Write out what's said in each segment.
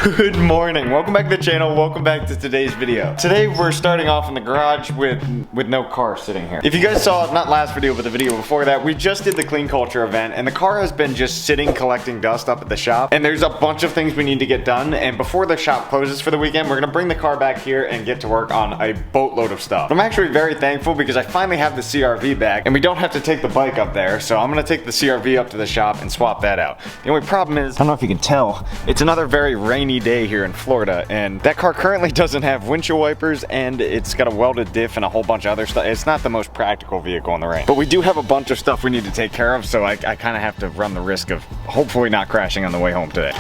Good morning, welcome back to the channel, welcome back to today's video. Today we're starting off in the garage with no car sitting here. If you guys saw, not last video, but the video before that, we just did the clean culture event and the car has been just sitting collecting dust up at the shop. And there's a bunch of things we need to get done, and before the shop closes for the weekend, we're gonna bring the car back here and get to work on a boatload of stuff. I'm actually very thankful because I finally have the CRV back and we don't have to take the bike up there, so I'm gonna take the CRV up to the shop and swap that out. The only problem is, I don't know if you can tell, it's another very rainy day here in Florida, and that car currently doesn't have windshield wipers and it's got a welded diff and a whole bunch of other stuff. It's not the most practical vehicle in the rain, but we do have a bunch of stuff we need to take care of, so I kind of have to run the risk of hopefully not crashing on the way home today.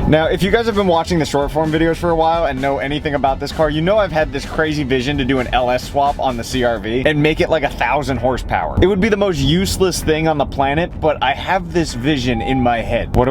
Now, if you guys have been watching the short form videos for a while and know anything about this car, you know I've had this crazy vision to do an LS swap on the CRV and make it like 1,000 horsepower. It would be the most useless thing on the planet, but I have this vision in my head. What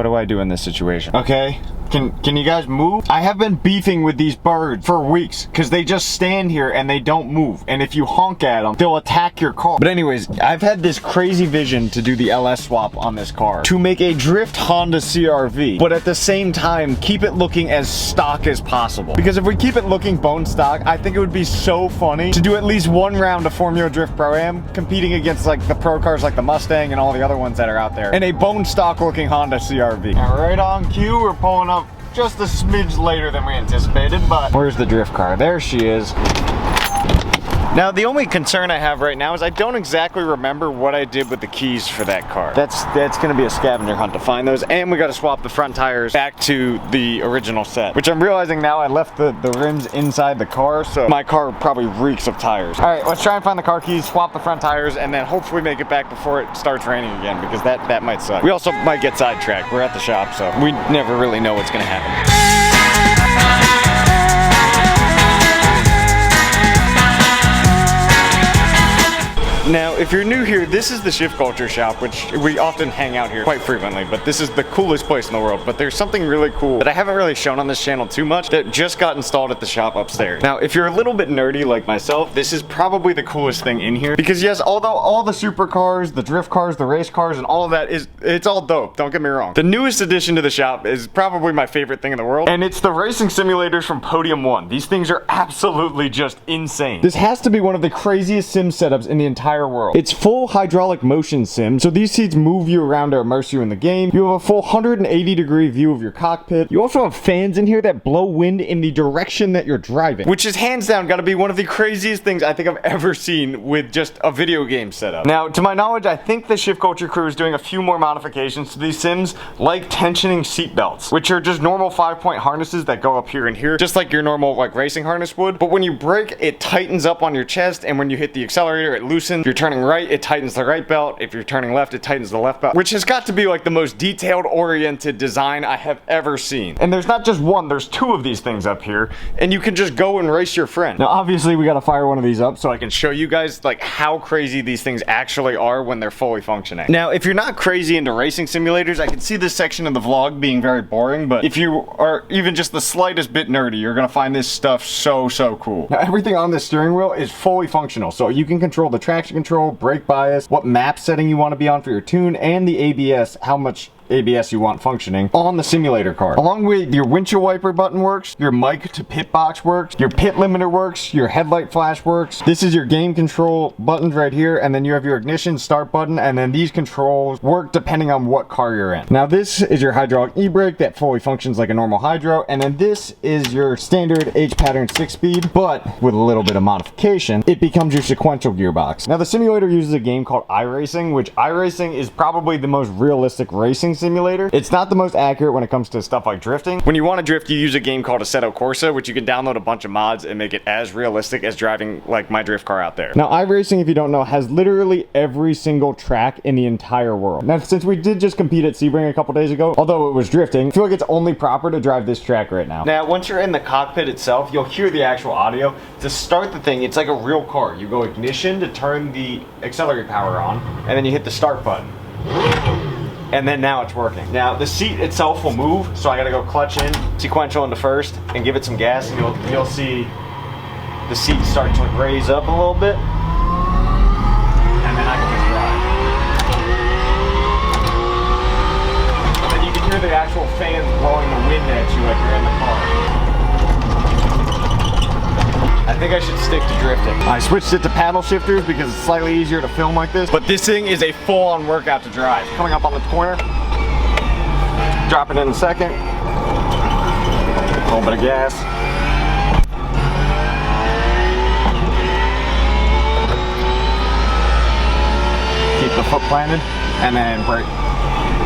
do I do in this situation? Okay. Can you guys move? I have been beefing with these birds for weeks because they just stand here and they don't move. And if you honk at them, they'll attack your car. But anyways, I've had this crazy vision to do the LS swap on this car to make a drift Honda CRV, but at the same time, keep it looking as stock as possible. Because if we keep it looking bone stock, I think it would be so funny to do at least one round of Formula Drift Pro-Am competing against like the pro cars like the Mustang and all the other ones that are out there in a bone stock looking Honda CRV. All right, on cue, we're pulling up just a smidge later than we anticipated, but where's the drift car? There she is. Now, the only concern I have right now is I don't exactly remember what I did with the keys for that car. That's gonna be a scavenger hunt to find those, and we gotta swap the front tires back to the original set, which I'm realizing now I left the rims inside the car, so my car probably reeks of tires. All right, let's try and find the car keys, swap the front tires, and then hopefully make it back before it starts raining again, because that might suck. We also might get sidetracked. We're at the shop, so we never really know what's gonna happen. Now, if you're new here, this is the Shift Culture shop, which we often hang out here quite frequently, but this is the coolest place in the world. But there's something really cool that I haven't really shown on this channel too much that just got installed at the shop upstairs. Now, if you're a little bit nerdy like myself, this is probably the coolest thing in here, because yes, although all the supercars, the drift cars, the race cars, and all of that it's all dope, don't get me wrong. The newest addition to the shop is probably my favorite thing in the world, and it's the racing simulators from Podium 1. These things are absolutely just insane. This has to be one of the craziest sim setups in the entire world. It's full hydraulic motion sim, so these seats move you around to immerse you in the game. You have a full 180-degree view of your cockpit. You also have fans in here that blow wind in the direction that you're driving, which is hands down gotta be one of the craziest things I think I've ever seen with just a video game setup. Now, to my knowledge, I think the Shift Culture crew is doing a few more modifications to these sims, like tensioning seat belts, which are just normal 5-point harnesses that go up here and here, just like your normal like racing harness would. But when you brake, it tightens up on your chest, and when you hit the accelerator, it loosens. You're turning right, it tightens the right belt. If you're turning left, it tightens the left belt, which has got to be like the most detailed oriented design I have ever seen. And there's not just one, there's two of these things up here, and you can just go and race your friend. Now, obviously, we gotta fire one of these up so I can show you guys like how crazy these things actually are when they're fully functioning. Now, if you're not crazy into racing simulators, I can see this section of the vlog being very boring, but if you are even just the slightest bit nerdy, you're gonna find this stuff so cool. Now, everything on this steering wheel is fully functional, so you can control the traction control, brake bias, what map setting you want to be on for your tune, and the ABS, how much ABS you want functioning on the simulator car. Along with your windshield wiper button works, your mic to pit box works, your pit limiter works, your headlight flash works. This is your game control buttons right here, and then you have your ignition start button, and then these controls work depending on what car you're in. Now, this is your hydraulic e-brake that fully functions like a normal hydro, and then this is your standard H-pattern 6-speed, but with a little bit of modification, it becomes your sequential gearbox. Now, the simulator uses a game called iRacing, which iRacing is probably the most realistic racing simulator. It's not the most accurate when it comes to stuff like drifting. When you want to drift, you use a game called Assetto Corsa, which you can download a bunch of mods and make it as realistic as driving like my drift car out there. Now, iRacing, if you don't know, has literally every single track in the entire world. Now, since we did just compete at Sebring a couple days ago, although it was drifting, I feel like it's only proper to drive this track right now. Now, once you're in the cockpit itself, you'll hear the actual audio. To start the thing, it's like a real car. You go ignition to turn the auxiliary power on, and then you hit the start button. And then now it's working. Now the seat itself will move, so I gotta go clutch in, sequential into first, and give it some gas, and you'll see the seat start to raise up a little bit, and then I can just drive. And then you can hear the actual fans wind at you like you're in the car. I think I should stick to drifting. I switched it to paddle shifters because it's slightly easier to film like this. But this thing is a full-on workout to drive. Coming up on the corner. Drop it in a second. A little bit of gas. Keep the foot planted and then brake.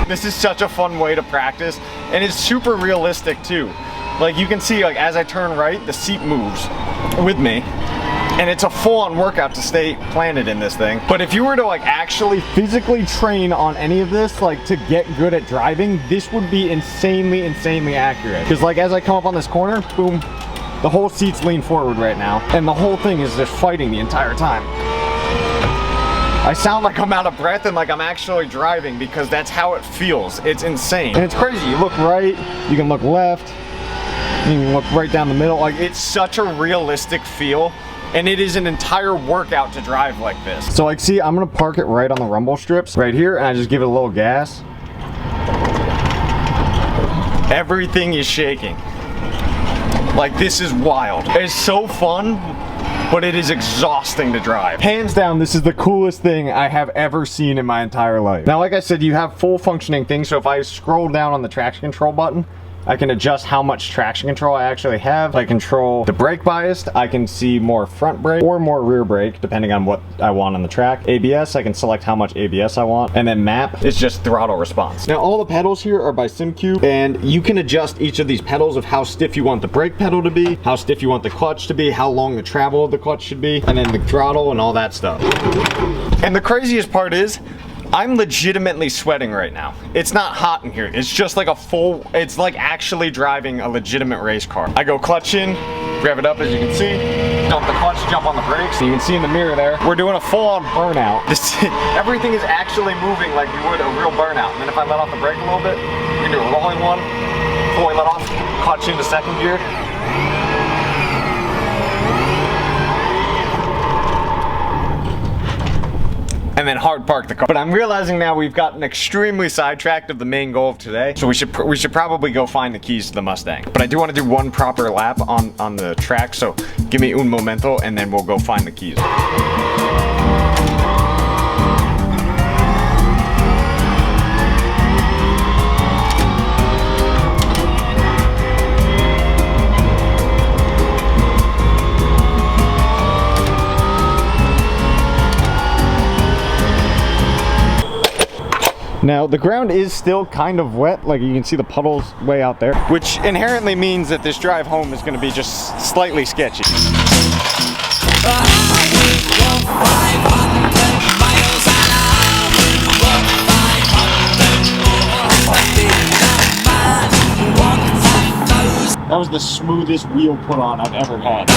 This is such a fun way to practice, and it's super realistic too. Like you can see, like as I turn right, the seat moves with me, and it's a full-on workout to stay planted in this thing. But if you were to like actually physically train on any of this, like to get good at driving, this would be insanely accurate. Because like as I come up on this corner, boom, the whole seat's lean forward right now, and the whole thing is just fighting the entire time. I sound like I'm out of breath and like I'm actually driving because that's how it feels. It's insane. And it's crazy. You look right, you can look left, you can look right down the middle. Like it's such a realistic feel, and it is an entire workout to drive like this. So like see, I'm gonna park it right on the rumble strips right here, and I just give it a little gas. Everything is shaking. Like this is wild. It's so fun, but it is exhausting to drive. Hands down, this is the coolest thing I have ever seen in my entire life. Now, like I said, you have full functioning things, so if I scroll down on the traction control button, I can adjust how much traction control I actually have. I control the brake bias. I can see more front brake or more rear brake, depending on what I want on the track. ABS, I can select how much ABS I want. And then map is just throttle response. Now, all the pedals here are by SimCube, and you can adjust each of these pedals of how stiff you want the brake pedal to be, how stiff you want the clutch to be, how long the travel of the clutch should be, and then the throttle and all that stuff. And the craziest part is, I'm legitimately sweating right now. It's not hot in here. It's just like a full, it's like actually driving a legitimate race car. I go clutch in, rev it up as you can see, dump the clutch, jump on the brakes. You can see in the mirror there, we're doing a full-on burnout. Everything is actually moving like you would a real burnout. And then if I let off the brake a little bit, we can do a rolling one, fully let off, clutch into second gear. And then hard park the car. But I'm realizing now we've gotten extremely sidetracked of the main goal of today, so we should probably go find the keys to the Mustang. But I do want to do one proper lap on the track, so give me un momento and then we'll go find the keys. Now, the ground is still kind of wet, like you can see the puddles way out there, which inherently means that this drive home is going to be just slightly sketchy. That was the smoothest wheel put on I've ever had.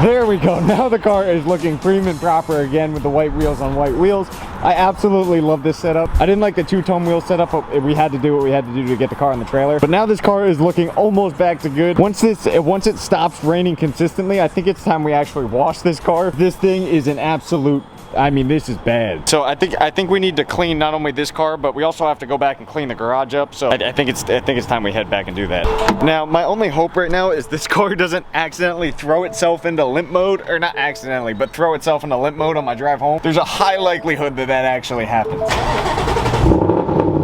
There we go. Now the car is looking prim and proper again with the white wheels on white wheels. I absolutely love this setup. I didn't like the two-tone wheel setup, but we had to do what we had to do to get the car in the trailer. But now this car is looking almost back to good. Once it stops raining consistently, I think it's time we actually wash this car. This thing is an absolute, I mean, this is bad. So I think we need to clean not only this car, but we also have to go back and clean the garage up. So I think it's time we head back and do that. Now, my only hope right now is this car doesn't accidentally throw itself into limp mode, or not accidentally, but throw itself into limp mode on my drive home. There's a high likelihood that that actually happens.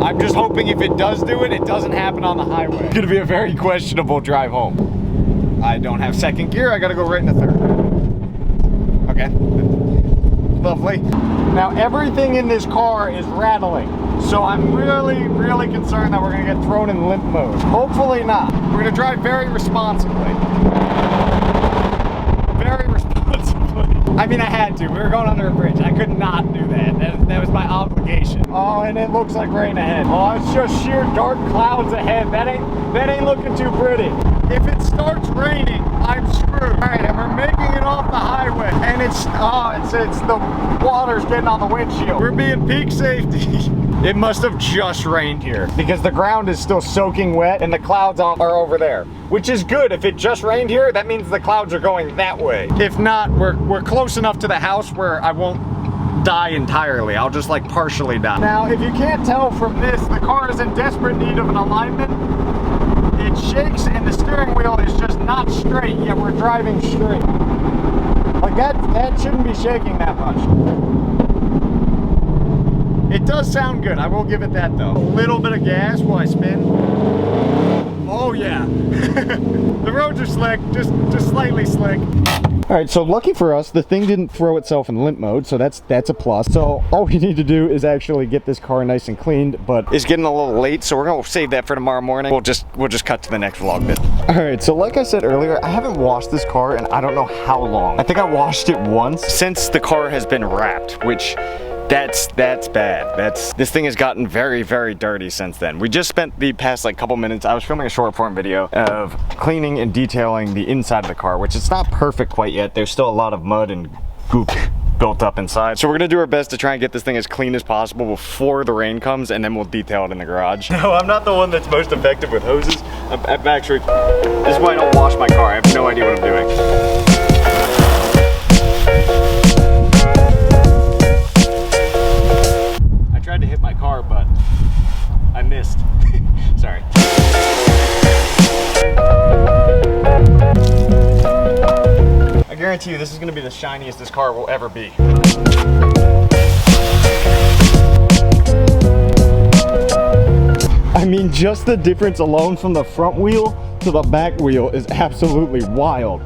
I'm just hoping if it does do it, it doesn't happen on the highway. It's gonna be a very questionable drive home. I don't have second gear, I gotta go right into third. Okay. Lovely. Now everything in this car is rattling, so I'm really concerned that we're gonna get thrown in limp mode. Hopefully not. We're gonna drive very responsibly. Very responsibly. I mean, I had to. We were going under a bridge. I could not do that. That was my obligation. Oh, and it looks like rain ahead. Oh, it's just sheer dark clouds ahead. That ain't looking too pretty. If it starts raining, I'm screwed. All right, and we're making it off the highway, and it's the water's getting on the windshield. We're being peak safety. It must have just rained here because the ground is still soaking wet and the clouds are over there, which is good. If it just rained here, that means the clouds are going that way. If not, we're close enough to the house where I won't die entirely. I'll just like partially die. Now, if you can't tell from this, the car is in desperate need of an alignment. It shakes and the steering wheel is just not straight, yet we're driving straight. Like that shouldn't be shaking that much. It does sound good, I will give it that though. A little bit of gas while I spin. Oh yeah. The roads are slick, just slightly slick. All right, so lucky for us, the thing didn't throw itself in limp mode, so that's a plus. So all we need to do is actually get this car nice and cleaned, but it's getting a little late, so we're gonna save that for tomorrow morning. We'll just cut to the next vlog bit. All right, so like I said earlier, I haven't washed this car in I don't know how long. I think I washed it once since the car has been wrapped, which that's bad. This thing has gotten very, very dirty since then. We just spent the past like couple minutes, I was filming a short form video of cleaning and detailing the inside of the car, which it's not perfect quite yet. There's still a lot of mud and goop built up inside. So we're gonna do our best to try and get this thing as clean as possible before the rain comes, and then we'll detail it in the garage. No, I'm not the one that's most effective with hoses. I'm actually, this is why I don't wash my car. I have no idea what I'm doing. Tried to hit my car, but I missed. Sorry. I guarantee you this is gonna be the shiniest this car will ever be. I mean, just the difference alone from the front wheel to the back wheel is absolutely wild.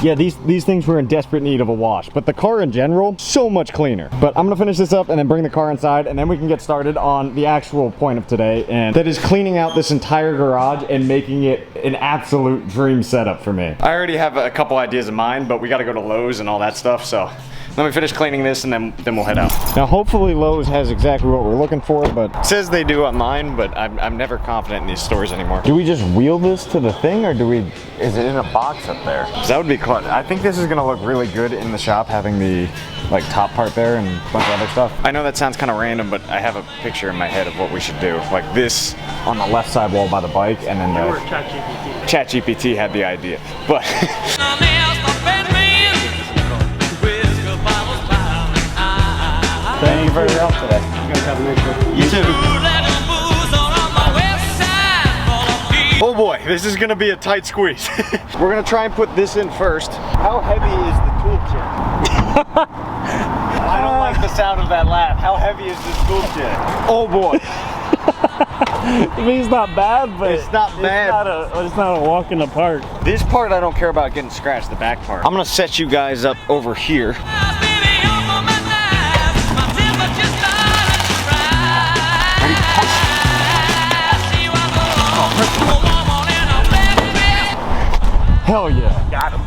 Yeah, these things were in desperate need of a wash, but the car in general, so much cleaner. But I'm gonna finish this up and then bring the car inside, and then we can get started on the actual point of today, and that is cleaning out this entire garage and making it an absolute dream setup for me. I already have a couple ideas in mind, but we gotta go to Lowe's and all that stuff, so let me finish cleaning this and then we'll head out. Now hopefully Lowe's has exactly what we're looking for, but it says they do on mine, but I'm never confident in these stores anymore. Do we just wheel this to the thing, or is it in a box up there? That would be clutch. I think this is gonna look really good in the shop, having the like top part there and a bunch of other stuff. I know that sounds kind of random, but I have a picture in my head of what we should do. Like this on the left side wall by the bike, and then ChatGPT had the idea, but thank you for your help today. You guys have a nice day. You too. Oh boy, this is gonna be a tight squeeze. We're gonna try and put this in first. How heavy is the tool kit? I don't like the sound of that laugh. How heavy is this tool kit? Oh boy. I mean, it's not bad, but it's not bad. It's not a walk in the park. This part I don't care about getting scratched, the back part. I'm gonna set you guys up over here. Hell yeah. Got him.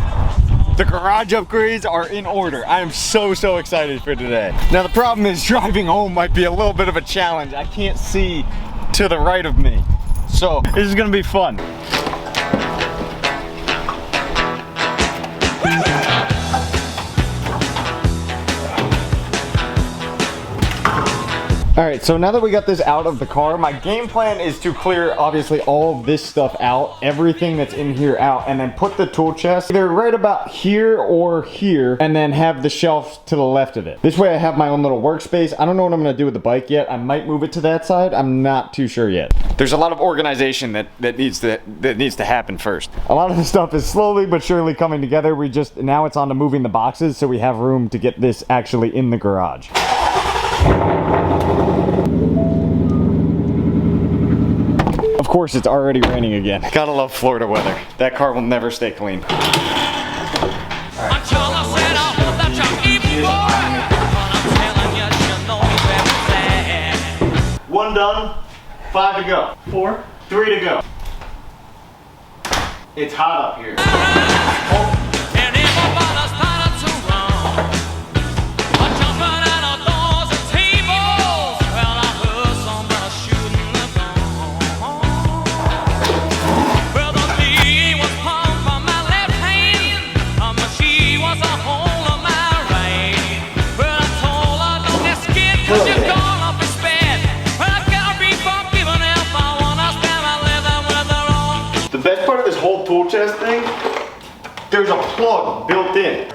The garage upgrades are in order. I am so excited for today. Now the problem is driving home might be a little bit of a challenge. I can't see to the right of me. So this is gonna be fun. All right, so now that we got this out of the car, my game plan is to clear obviously all of this stuff out, everything that's in here out, and then put the tool chest either right about here or here, and then have the shelf to the left of it. This way I have my own little workspace. I don't know what I'm gonna do with the bike yet. I might move it to that side. I'm not too sure yet. There's a lot of organization that needs to happen first. A lot of the stuff is slowly but surely coming together. Now it's on to moving the boxes, so we have room to get this actually in the garage. Of course, it's already raining again. Gotta love Florida weather. That car will never stay clean. One done, 5 to go. 4? 3 to go. It's hot up here. The best part of this whole tool chest thing, there's a plug built in.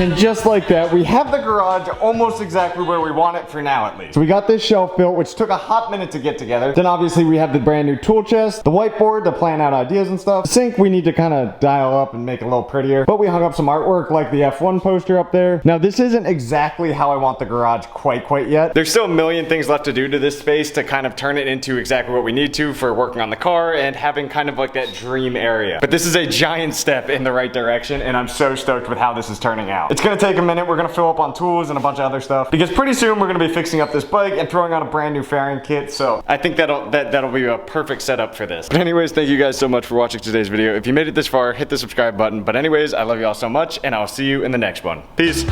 And just like that, we have the garage almost exactly where we want it for now at least. So we got this shelf built, which took a hot minute to get together. Then obviously we have the brand new tool chest, the whiteboard to plan out ideas and stuff. The sink we need to kind of dial up and make a little prettier, but we hung up some artwork like the F1 poster up there. Now this isn't exactly how I want the garage quite yet. There's still a million things left to do to this space to kind of turn it into exactly what we need to for working on the car and having kind of like that dream area. But this is a giant step in the right direction, and I'm so stoked with how this is turning out. It's gonna take a minute. We're gonna fill up on tools and a bunch of other stuff because pretty soon we're gonna be fixing up this bike and throwing on a brand new fairing kit. So I think that'll be a perfect setup for this. But anyways, thank you guys so much for watching today's video. If you made it this far, hit the subscribe button. But anyways, I love you all so much, and I'll see you in the next one. Peace.